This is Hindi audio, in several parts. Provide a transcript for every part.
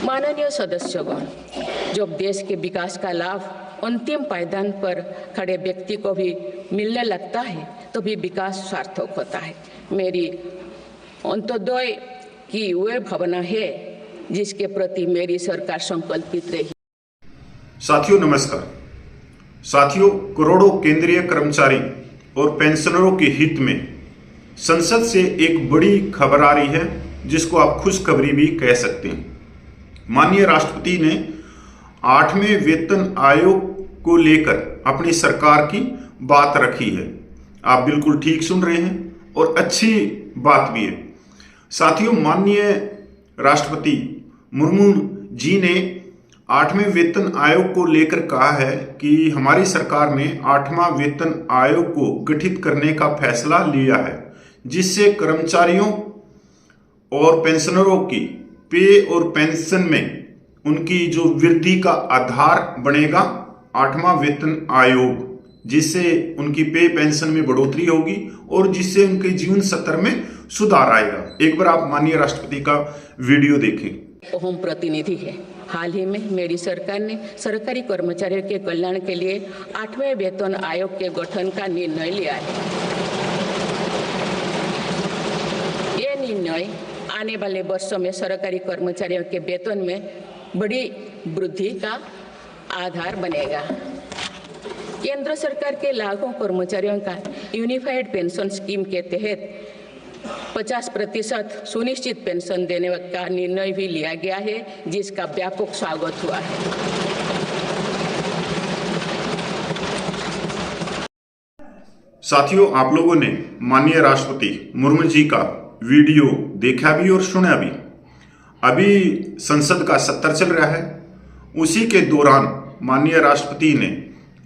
माननीय सदस्यगण, जब देश के विकास का लाभ अंतिम पायदान पर खड़े व्यक्ति को भी मिलने लगता है तो भी विकास सार्थक होता है। मेरी अंत्योदय की वह भावना है जिसके प्रति मेरी सरकार संकल्पित रही। साथियों नमस्कार। साथियों, करोड़ों केंद्रीय कर्मचारी और पेंशनरों के हित में संसद से एक बड़ी खबर आ रही है, जिसको आप खुशखबरी भी कह सकते हैं। माननीय राष्ट्रपति ने 8वें वेतन आयोग को लेकर अपनी सरकार की बात रखी है। आप बिल्कुल ठीक सुन रहे हैं और अच्छी बात भी है। साथियों, माननीय राष्ट्रपति मुर्मू जी ने 8वें वेतन आयोग को लेकर कहा है कि हमारी सरकार ने 8वां वेतन आयोग को गठित करने का फैसला लिया है, जिससे कर्मचारियों और पेंशनरों की पे और पेंशन में उनकी जो वृद्धि का आधार बनेगा 8वां वेतन आयोग, जिससे उनकी पे पेंशन में बढ़ोतरी होगी और जिससे उनके जीवन स्तर में सुधार आएगा। एक बार आप माननीय राष्ट्रपति का वीडियो देखें। हम प्रतिनिधि है। हाल ही में मेरी सरकार ने सरकारी कर्मचारियों के कल्याण के लिए 8वें वेतन आयोग के गठन का निर्णय लिया है। ये निर्णय आने वाले वर्षों में सरकारी कर्मचारियों के वेतन में बड़ी वृद्धि का आधार बनेगा। केंद्र सरकार के लाखों कर्मचारियों का यूनिफाइड पेंशन स्कीम के तहत 50% सुनिश्चित पेंशन देने का निर्णय भी लिया गया है, जिसका व्यापक स्वागत हुआ है। साथियों, आप लोगों ने माननीय राष्ट्रपति मुर्मू जी का वीडियो देखा भी और सुना भी। अभी संसद का सत्र चल रहा है। उसी के दौरान माननीय राष्ट्रपति ने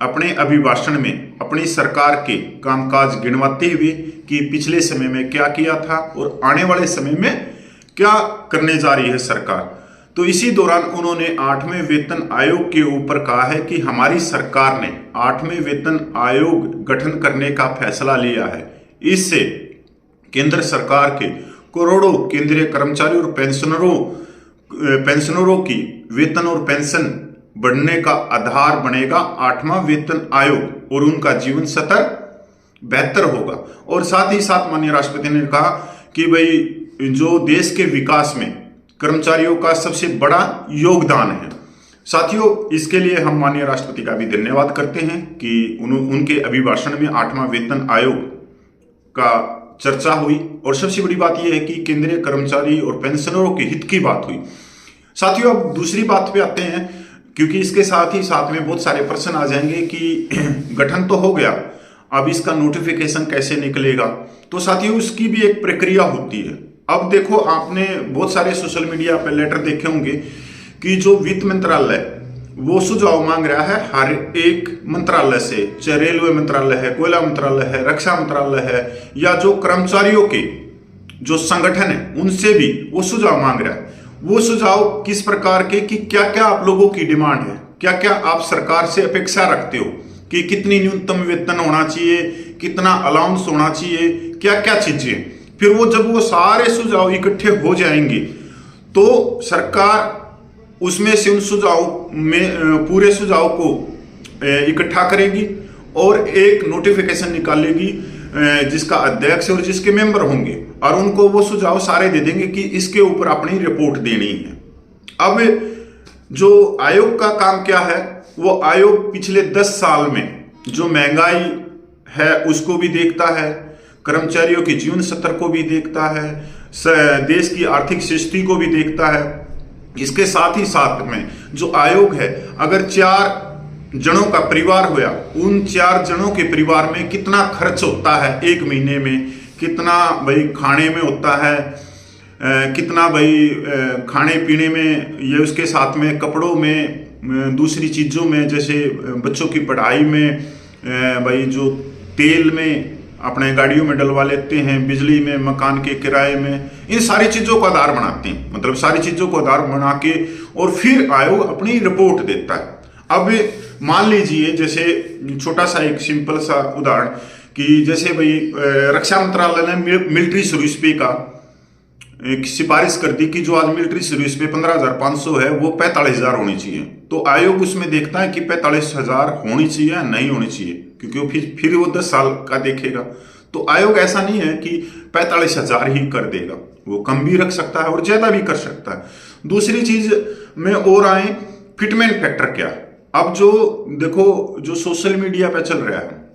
अपने अभिभाषण में अपनी सरकार के कामकाज गिनवाते हुए कि पिछले समय में क्या किया था और आने वाले समय में क्या करने जा रही है सरकार, तो इसी दौरान उन्होंने 8वें वेतन आयोग के ऊपर कहा है कि हमारी सरकार ने 8वें वेतन आयोग गठन करने का फैसला लिया है। इससे केंद्र सरकार के करोड़ों केंद्रीय कर्मचारी और पेंशनरों की वेतन और पेंशन बढ़ने का आधार बनेगा 8वां वेतन आयोग और उनका जीवन स्तर बेहतर होगा। और साथ ही साथ माननीय राष्ट्रपति ने कहा कि भाई जो देश के विकास में कर्मचारियों का सबसे बड़ा योगदान है। साथियों, इसके लिए हम माननीय राष्ट्रपति का भी धन्यवाद करते हैं कि उनके अभिभाषण में 8वां वेतन आयोग का चर्चा हुई और सबसे बड़ी बात यह है कि केंद्रीय कर्मचारी और पेंशनरों के हित की बात हुई। साथियों, अब दूसरी बात पे आते हैं, क्योंकि इसके साथ ही साथ में बहुत सारे प्रश्न आ जाएंगे कि गठन तो हो गया, अब इसका नोटिफिकेशन कैसे निकलेगा। तो साथियों, उसकी भी एक प्रक्रिया होती है। अब देखो, आपने बहुत सारे सोशल मीडिया पर लेटर देखे होंगे कि जो वित्त मंत्रालय वो सुझाव मांग रहा है हर एक मंत्रालय से, चाहे रेलवे मंत्रालय है, कोयला मंत्रालय है, रक्षा मंत्रालय है, या जो कर्मचारियों के जो संगठन है उनसे भी वो सुझाव मांग रहा है। वो सुझाव किस प्रकार के कि क्या क्या आप लोगों की डिमांड है, क्या क्या आप सरकार से अपेक्षा रखते हो कि कितनी न्यूनतम वेतन होना चाहिए, कितना अलाउंस होना चाहिए, क्या क्या चीजें। फिर वो जब वो सारे सुझाव इकट्ठे हो जाएंगे तो सरकार उसमें से उन सुझाव में पूरे सुझाव को इकट्ठा करेगी और एक नोटिफिकेशन निकालेगी जिसका अध्यक्ष और जिसके मेंबर होंगे, और उनको वो सुझाव सारे दे देंगे कि इसके ऊपर अपनी रिपोर्ट देनी है। अब जो आयोग का काम क्या है, वो आयोग पिछले 10 साल में जो महंगाई है उसको भी देखता है, कर्मचारियों के जीवन स्तर को भी देखता है, देश की आर्थिक स्थिति को भी देखता है। इसके साथ ही साथ में जो आयोग है, अगर 4 जनों का परिवार हुआ, उन 4 जनों के परिवार में कितना खर्च होता है एक महीने में, कितना भाई खाने में होता है, कितना भाई खाने पीने में, ये उसके साथ में कपड़ों में, दूसरी चीज़ों में, जैसे बच्चों की पढ़ाई में, भाई जो तेल में अपने गाड़ियों में डलवा लेते हैं, बिजली में, मकान के किराए में, इन सारी चीज़ों को आधार बनाते हैं। मतलब सारी चीज़ों को आधार बना के और फिर आयोग अपनी रिपोर्ट देता है। अब मान लीजिए, जैसे छोटा सा एक सिंपल सा उदाहरण कि जैसे भाई रक्षा मंत्रालय ने मिलिट्री सर्विस पे का एक सिफारिश कर दी कि जो आज मिलिट्री सर्विस पे 15,500 है वो 45,000 होनी चाहिए। तो आयोग उसमें देखता है कि 45,000 होनी चाहिए या नहीं होनी चाहिए, क्योंकि वो फिर वो 10 साल का देखेगा। तो आयोग ऐसा नहीं है कि 45,000 ही कर देगा, वो कम भी रख सकता है और ज्यादा भी कर सकता है। दूसरी चीज में और आए, फिटमेंट फैक्टर क्या। अब जो देखो जो सोशल मीडिया पे चल रहा है,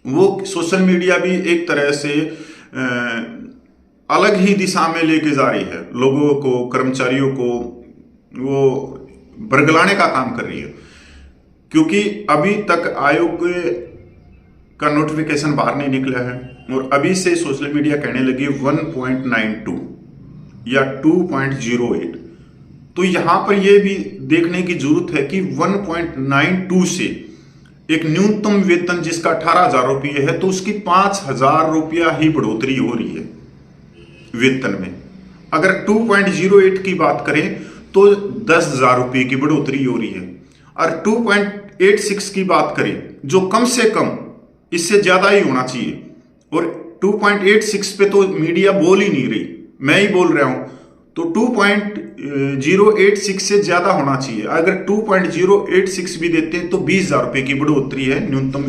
वो सोशल मीडिया भी एक तरह से अलग ही दिशा में लेके जा रही है, लोगों को, कर्मचारियों को वो बरगलाने का काम कर रही है। क्योंकि अभी तक आयोग का नोटिफिकेशन बाहर नहीं निकला है और अभी से सोशल मीडिया कहने लगी 1.92 या 2.08। तो यहां पर यह भी देखने की जरूरत है कि 1.92 से एक न्यूनतम वेतन जिसका 18,000 रुपये है, तो उसकी 5,000 रुपया ही बढ़ोतरी हो रही है वेतन में। अगर 2.08 की बात करें तो 10,000 रुपये की बढ़ोतरी हो रही है। और 2.86 की बात करें जो कम से कम इससे ज्यादा ही होना चाहिए, और 2.86 पे तो मीडिया बोल ही नहीं रही, मैं ही बोल रहा हूं। तो 2.086 से ज्यादा होना चाहिए। अगर 2.086 भी देते हैं तो 20,000 रुपये की बढ़ोतरी है न्यूनतम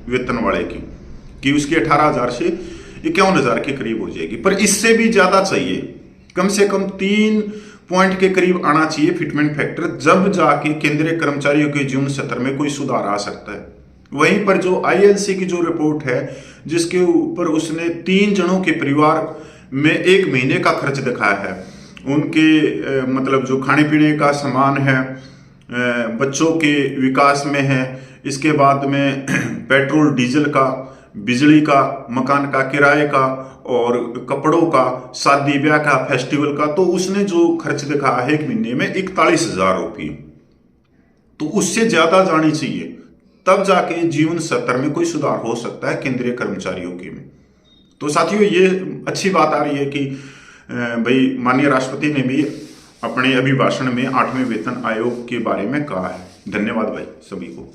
वेतन वाले की, कि उसकी 18,000 से 51,000 के करीब हो जाएगी। पर इससे भी ज्यादा चाहिए, कम से कम 3 पॉइंट के करीब आना चाहिए फिटमेंट फैक्टर, जब जाके केंद्रीय कर्मचारियों के जीवन स्तर में कोई सुधार आ सकता है। वहीं पर जो आईएलसी की जो रिपोर्ट है, जिसके ऊपर उसने 3 जनों के परिवार में 1 महीने का खर्च दिखाया है, उनके मतलब जो खाने पीने का सामान है, बच्चों के विकास में है, इसके बाद में पेट्रोल डीजल का, बिजली का, मकान का किराए का और कपड़ों का, शादी ब्याह का, फेस्टिवल का, तो उसने जो खर्च दिखाया है 1 महीने में 41,000 रुपये। तो उससे ज्यादा जानी चाहिए, तब जाके जीवन स्तर में कोई सुधार हो सकता है केंद्रीय कर्मचारियों के में। तो साथियों, ये अच्छी बात आ रही है कि भाई माननीय राष्ट्रपति ने भी अपने अभिभाषण में 8वें वेतन आयोग के बारे में कहा है। धन्यवाद भाई सभी को।